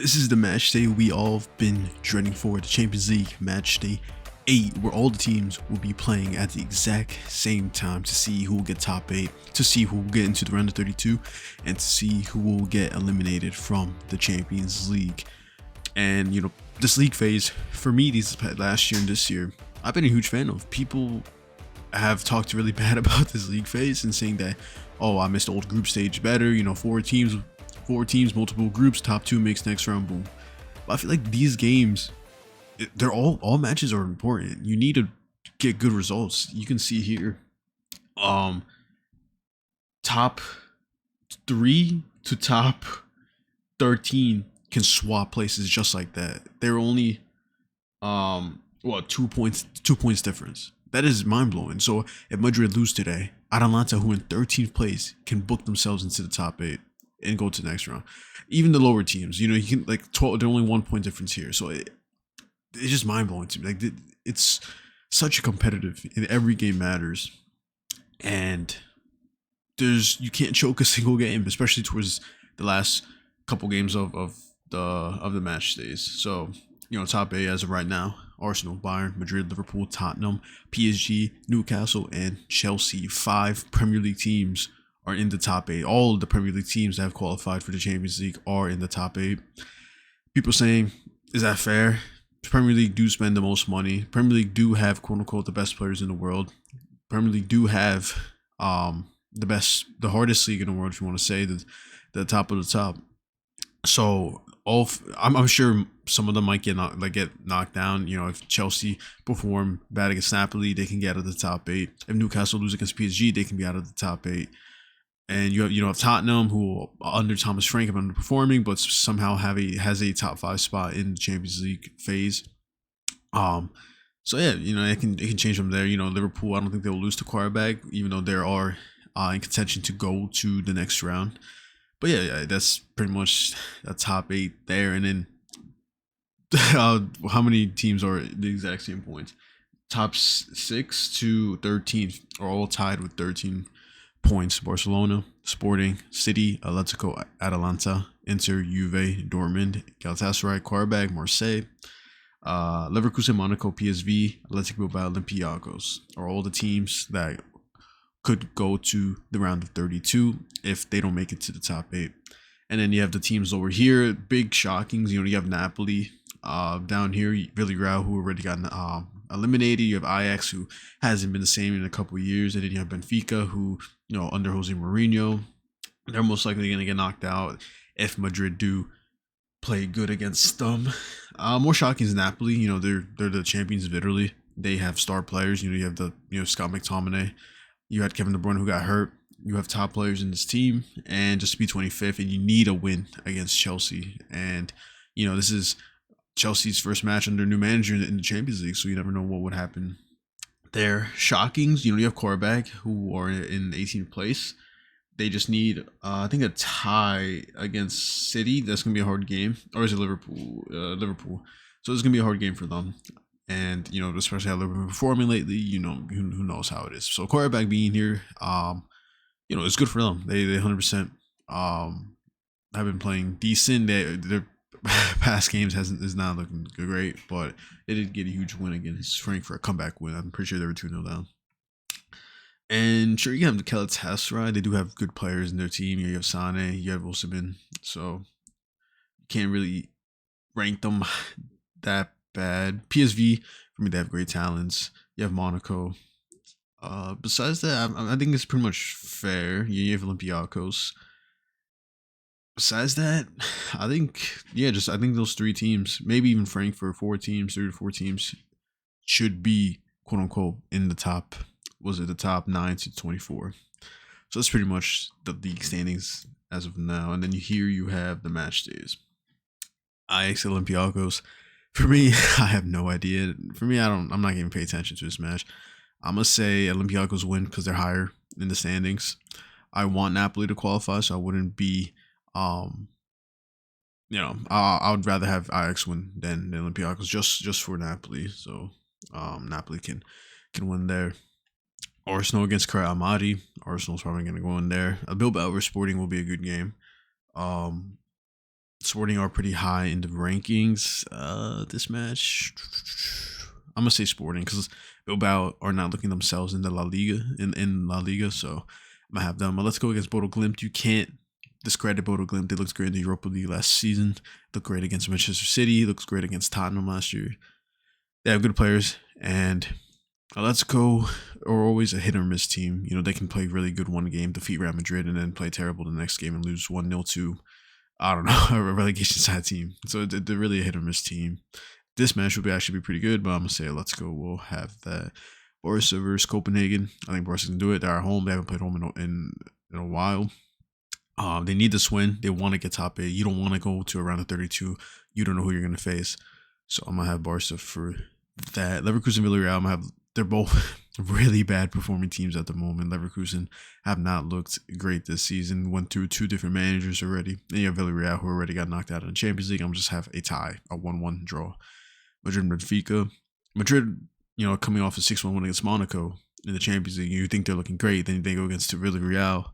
This is the match day we all have been dreading for, the Champions League match day 8, where all the teams will be playing at the exact same time to see who will get top 8, to see who will get into the round of 32, and to see who will get eliminated from the Champions League. And this league phase, for me, these last year and this year, I've been a huge fan of. People have talked really bad about this league phase and saying that, oh, I missed the old group stage better, four teams, multiple groups, top 2 makes next round, boom. But I feel like these games, they're all matches are important. You need to get good results. You can see here, top 3 to top 13 can swap places just like that. They're only 2 points difference. That is mind blowing. So if Madrid lose today, Atalanta, who in 13th place, can book themselves into the top 8 and go to the next round. Even the lower teams, you can like 12. They're only 1 point difference here, so it's just mind blowing to me. Like it's such a competitive, and every game matters, and you can't choke a single game, especially towards the last couple games of the match days. So top 8 as of right now: Arsenal, Bayern, Madrid, Liverpool, Tottenham, PSG, Newcastle, and Chelsea. 5 Premier League teams are in the top 8. All of the Premier League teams that have qualified for the Champions League are in the top 8. People saying, is that fair? Premier League do spend the most money. Premier League do have, quote unquote, the best players in the world. Premier League do have the hardest league in the world, if you want to say, the top of the top. So I'm sure some of them might get knocked down. If Chelsea perform bad against Napoli, they can get out of the top 8. If Newcastle lose against PSG, they can be out of the top 8. And you have Tottenham, who under Thomas Frank have been underperforming, but somehow has a top 5 spot in the Champions League phase. So yeah, it can change from there. Liverpool, I don't think they'll lose to Quarterback, even though they are in contention to go to the next round. But yeah, that's pretty much a top 8 there. And then how many teams are the exact same points? Top 6 to 13 are all tied with 13 points: Barcelona, Sporting, City, Atletico, Atalanta, Inter, Juve, Dortmund, Galatasaray, Qarabag, Marseille, Leverkusen, Monaco, PSV, Athletic Bilbao, Olympiacos are all the teams that could go to the round of 32 if they don't make it to the top 8. And then you have the teams over here, big shockings. You have Napoli down here, Villarreal, who already got eliminated. You have Ajax, who hasn't been the same in a couple of years, and then you have Benfica, who under Jose Mourinho, they're most likely going to get knocked out if Madrid do play good against them. More shocking is Napoli. They're the champions of Italy. They have star players. You have the Scott McTominay. You had Kevin De Bruyne, who got hurt. You have top players in this team, and just to be 25th, and you need a win against Chelsea. And this is Chelsea's first match under new manager in the Champions League, so you never know what would happen there. Shockings, you have Qarabag, who are in 18th place. They just need, I think, a tie against City. That's gonna be a hard game. Or is it Liverpool? Liverpool. So it's gonna be a hard game for them. And especially how Liverpool performing lately, who knows how it is. So Qarabag being here, it's good for them. They 100% have been playing decent. Their past games is not looking great, but they did get a huge win against Frank for a comeback win. I'm pretty sure they were 2-0 down. And sure, you have the Galatasaray. They do have good players in their team. You have Sane, you have Osimhen, so you can't really rank them that bad. PSV, for me, they have great talents. You have Monaco. Besides that, I think it's pretty much fair. You have Olympiacos. Besides that, I think those 3 teams, maybe even Frankfurt, 3 to 4 teams, should be, quote unquote, in the top. Was it the top 9 to 24? So that's pretty much the league standings as of now. And then you have the match days. Ajax, Olympiacos. For me, I have no idea. For me, I'm not even paying attention to this match. I'm gonna say Olympiacos win because they're higher in the standings. I want Napoli to qualify, so I wouldn't be. I would rather have Ajax win than Olympiacos just for Napoli. So Napoli can win there. Arsenal against Amadi. Arsenal's probably going to go in there. Bilbao versus Sporting will be a good game. Sporting are pretty high in the rankings. This match, I'm gonna say Sporting because Bilbao are not looking themselves in the La Liga in La Liga, so I'm gonna have them. Let's go against Bodo Glimt. You can't discredit Bodo Glimt. They looked great in the Europa League last season. Looked great against Manchester City. Looks great against Tottenham last year. They have good players, and let's go. Or always a hit or miss team. They can play really good one game, defeat Real Madrid, and then play terrible the next game and lose 1-0 to, I don't know, a relegation side team. So they're really a hit or miss team. This match will actually be pretty good, but I'm gonna say let's go. We'll have that Barca versus Copenhagen. I think Barca can do it. They're at home. They haven't played home in a while. They need this win. They want to get top 8. You don't want to go to around the 32. You don't know who you're gonna face. So I'm gonna have Barca for that. Leverkusen, Villarreal. I'm gonna have. They're both really bad performing teams at the moment. Leverkusen have not looked great this season. Went through 2 different managers already. And you have Villarreal, who already got knocked out in the Champions League. I'm just have a tie, a 1-1 draw. Madrid, Benfica. Madrid, coming off a 6-1 win against Monaco in the Champions League. You think they're looking great. Then they go against Villarreal,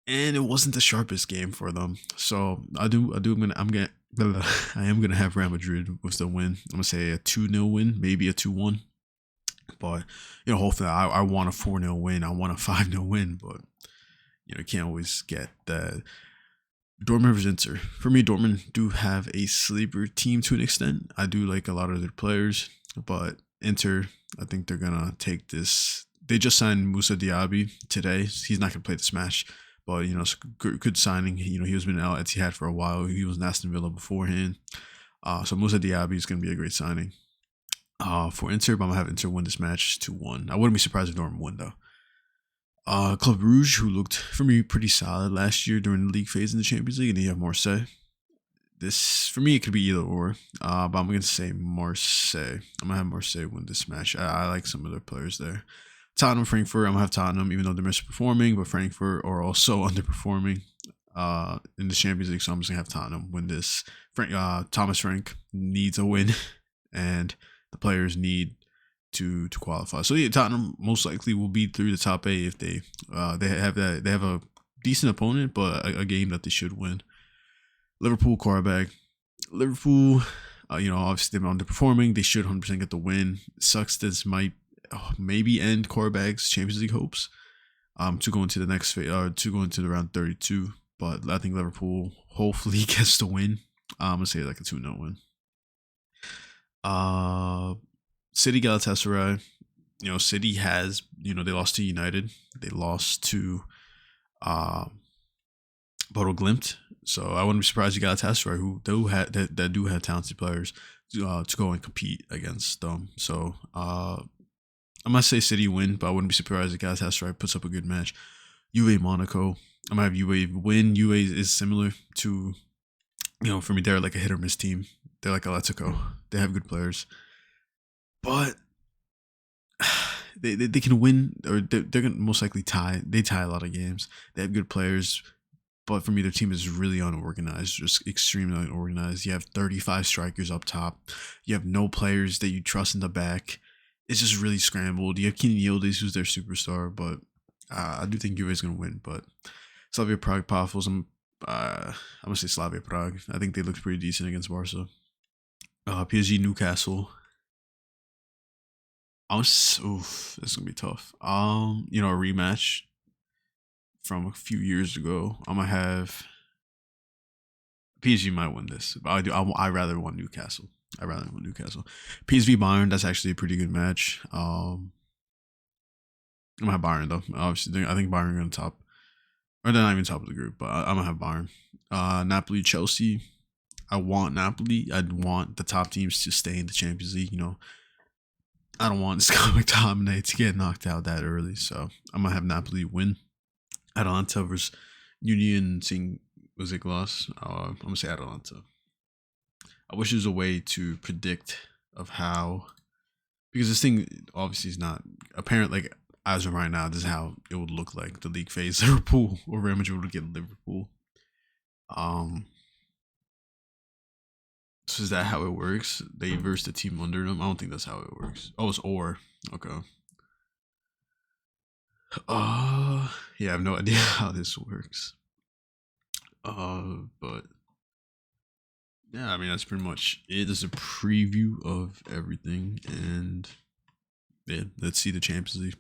and it wasn't the sharpest game for them. So I am gonna have Real Madrid with the win. I'm gonna say a 2-0 win, maybe a 2-1. But hopefully I want a 4-0 win. I want a 5-0 win, but you can't always get that. Dortmund versus Inter. For me, Dortmund do have a sleeper team to an extent. I do like a lot of their players, but Inter, I think they're gonna take this. They just signed Moussa Diaby today. He's not gonna play this match, but it's a good signing. He was been out at Etihad for a while. He was in Aston Villa beforehand. So Moussa Diaby is gonna be a great signing. For Inter, but I'm gonna have Inter win this match 2-1. I wouldn't be surprised if Dortmund win though. Club Brugge, who looked for me pretty solid last year during the league phase in the Champions League, and then you have Marseille. This for me, it could be either or. But I'm gonna say Marseille. I'm gonna have Marseille win this match. I like some of their players there. Tottenham, Frankfurt. I'm gonna have Tottenham, even though they're misperforming, but Frankfurt are also underperforming in the Champions League. So I'm just gonna have Tottenham win this. Thomas Frank needs a win, and the players need to qualify. So yeah, Tottenham most likely will be through the top 8 if they have a decent opponent, but a game that they should win. Liverpool, Qarabag. Liverpool, obviously they're underperforming. They should 100% get the win. It sucks this might maybe end Qarabag's Champions League hopes to go into the next phase, to go into the round 32. But I think Liverpool hopefully gets the win. I'm gonna say like a 2-0 win. City, Galatasaray. City has, they lost to United. They lost to Bodo Glimt. So I wouldn't be surprised if Galatasaray, who do have talented players, to go and compete against them. So I must say City win, but I wouldn't be surprised if Galatasaray puts up a good match. Juve, Monaco. I'm gonna have Juve win. Juve is similar to, for me, they're like a hit or miss team. They're like Atletico. They have good players, but they can win, or they're gonna most likely tie. They tie a lot of games. They have good players, but for me, their team is really unorganized, just extremely unorganized. You have 35 strikers up top. You have no players that you trust in the back. It's just really scrambled. You have Kenan Yildiz, who's their superstar, but I do think Juve is gonna win. But Slavia Prague, Pafos. I'm gonna say Slavia Prague. I think they looked pretty decent against Barca. PSG, Newcastle. This is gonna be tough. A rematch from a few years ago. I'm gonna have PSG might win this, but I rather want Newcastle. PSV Bayern. That's actually a pretty good match. I'm gonna have Bayern though. Obviously, I think Bayern are gonna top, or they're not even top of the group, but I'm gonna have Bayern. Napoli, Chelsea. I want Napoli. I'd want the top teams to stay in the Champions League. I don't want Scott McTominay to get knocked out that early, so I'm gonna have Napoli win. Atalanta versus Union Saint-Gilloise. I'm gonna say Atalanta. I wish there's a way to predict of how, because this thing obviously is not apparent. Like as of right now, this is how it would look like the league phase. Liverpool or Real Madrid would get Liverpool. So is that how it works? They verse the team under them? I don't think that's how it works. Oh, it's or. Okay. Yeah, I have no idea how this works. But Yeah, I mean that's pretty much it. Is a preview of everything, and yeah, let's see the Champions League.